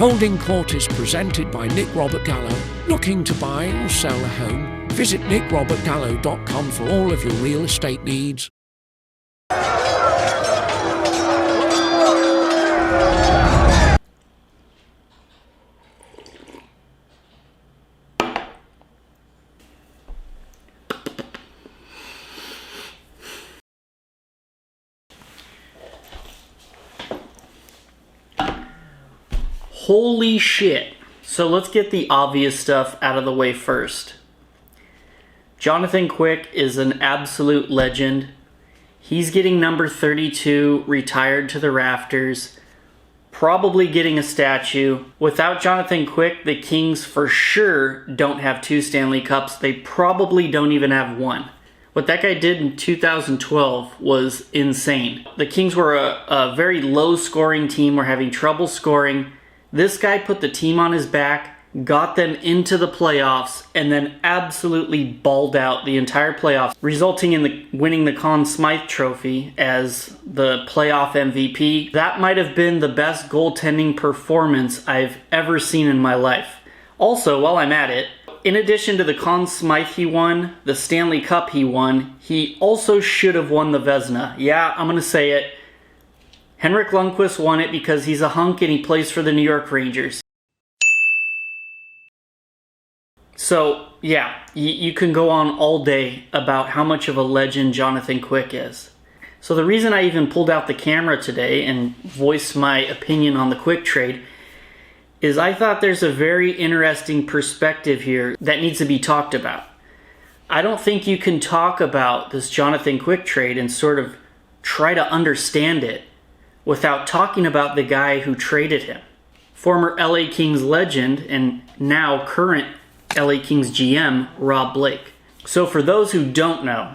Holding Court is presented by Nick Robert Gallo. Looking to buy or sell a home? Visit nickrobertgallo.com for all of your real estate needs. Holy shit. So let's get the obvious stuff out of the way first. Jonathan Quick is an absolute legend. He's getting number 32 retired to the rafters, probably getting a statue. Without Jonathan Quick, the Kings for sure don't have 2 Stanley Cups. They probably don't even have 1. What that guy did in 2012 was insane. The Kings were a very low-scoring team, were having trouble scoring. This guy put the team on his back, got them into the playoffs, and then absolutely balled out the entire playoffs, resulting in winning the Conn Smythe Trophy as the playoff MVP. That might have been the best goaltending performance I've ever seen in my life. Also, while I'm at it, in addition to the Conn Smythe he won, the Stanley Cup he won, he also should have won the Vezina. Yeah, I'm going to say it. Henrik Lundqvist won it because he's a hunk and he plays for the New York Rangers. So, yeah, you can go on all day about how much of a legend Jonathan Quick is. So the reason I even pulled out the camera today and voiced my opinion on the Quick trade is I thought there's a very interesting perspective here that needs to be talked about. I don't think you can talk about this Jonathan Quick trade and sort of try to understand it without talking about the guy who traded him. Former LA Kings legend and now current LA Kings GM, Rob Blake. So for those who don't know,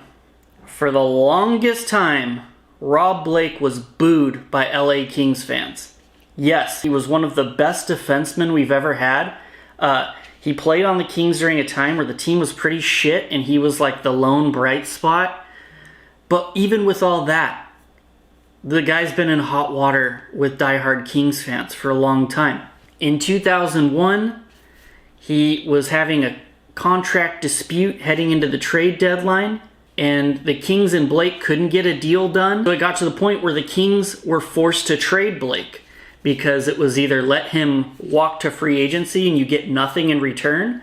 for the longest time, Rob Blake was booed by LA Kings fans. Yes, he was one of the best defensemen we've ever had. He played on the Kings during a time where the team was pretty shit and he was like the lone bright spot. But even with all that, the guy's been in hot water with diehard Kings fans for a long time. In 2001, he was having a contract dispute heading into the trade deadline, and the Kings and Blake couldn't get a deal done. So it got to the point where the Kings were forced to trade Blake because it was either let him walk to free agency and you get nothing in return,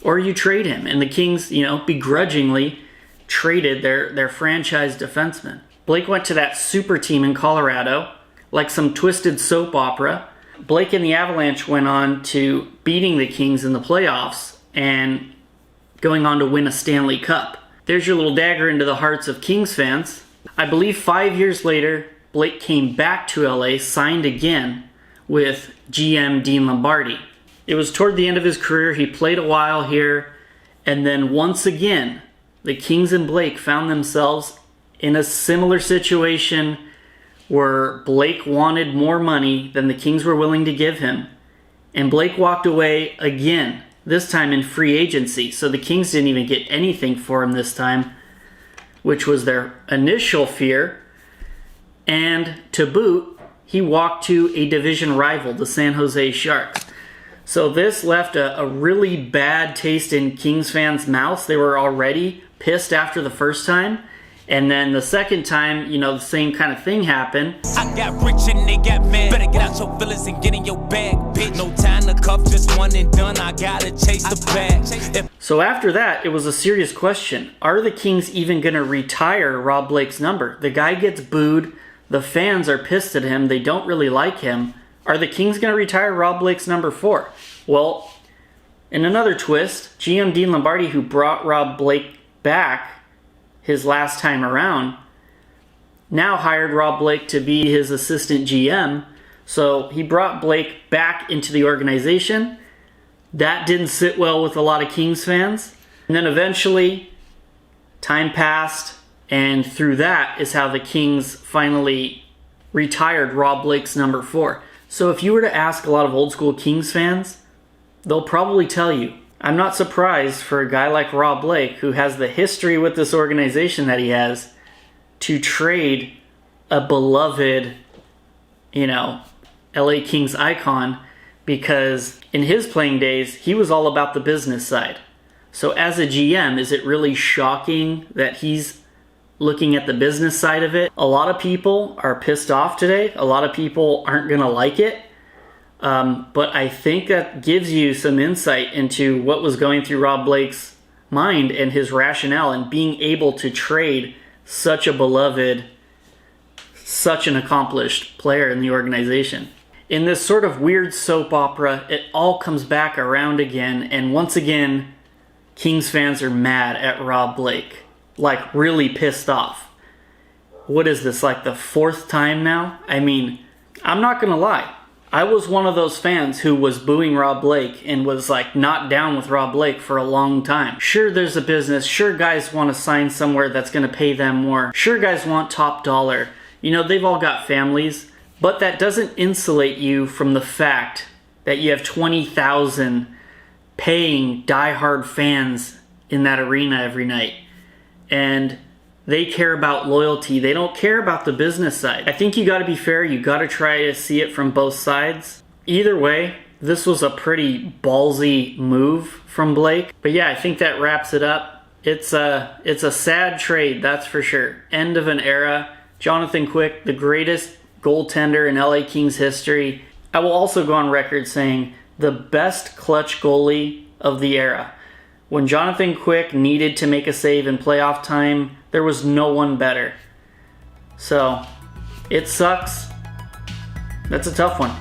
or you trade him. And the Kings, begrudgingly traded their franchise defenseman. Blake went to that super team in Colorado, like some twisted soap opera. Blake and the Avalanche went on to beating the Kings in the playoffs and going on to win a Stanley Cup. There's your little dagger into the hearts of Kings fans. I believe 5 years later, Blake came back to LA, signed again with GM Dean Lombardi. It was toward the end of his career. He played a while here, and then once again, the Kings and Blake found themselves in a similar situation where Blake wanted more money than the Kings were willing to give him. And Blake walked away again, this time in free agency. So the Kings didn't even get anything for him this time, which was their initial fear. And to boot, he walked to a division rival, the San Jose Sharks. So this left a really bad taste in Kings fans' mouths. They were already pissed after the first time. And then the second time, the same kind of thing happened. I got rich and they got mad. Better get out your feelings and get in your bag, bitch. No time to cuff, just one and done. I gotta chase the bag. So after that, it was a serious question. Are the Kings even going to retire Rob Blake's number? The guy gets booed. The fans are pissed at him. They don't really like him. Are the Kings going to retire Rob Blake's number 4? Well, in another twist, GM Dean Lombardi, who brought Rob Blake back his last time around, now hired Rob Blake to be his assistant GM. So he brought Blake back into the organization. That didn't sit well with a lot of Kings fans. And then eventually, time passed, and through that is how the Kings finally retired Rob Blake's number 4. So if you were to ask a lot of old school Kings fans, they'll probably tell you, I'm not surprised for a guy like Rob Blake, who has the history with this organization that he has, to trade a beloved, LA Kings icon because in his playing days, he was all about the business side. So as a GM, is it really shocking that he's looking at the business side of it? A lot of people are pissed off today. A lot of people aren't going to like it. But I think that gives you some insight into what was going through Rob Blake's mind and his rationale and being able to trade such a beloved, such an accomplished player in the organization. In this sort of weird soap opera, it all comes back around again, and once again, Kings fans are mad at Rob Blake. Like, really pissed off. What is this, like the fourth time now? I mean, I'm not gonna lie. I was one of those fans who was booing Rob Blake and was like not down with Rob Blake for a long time. Sure, there's a business. Sure, guys want to sign somewhere that's going to pay them more. Sure, guys want top dollar. You know, they've all got families. But that doesn't insulate you from the fact that you have 20,000 paying diehard fans in that arena every night. And they care about loyalty. They don't care about the business side. I think you got to be fair. You got to try to see it from both sides. Either way, this was a pretty ballsy move from Blake. But yeah, I think that wraps it up. It's a sad trade, that's for sure. End of an era. Jonathan Quick, the greatest goaltender in LA Kings history. I will also go on record saying the best clutch goalie of the era. When Jonathan Quick needed to make a save in playoff time, there was no one better. So, it sucks. That's a tough one.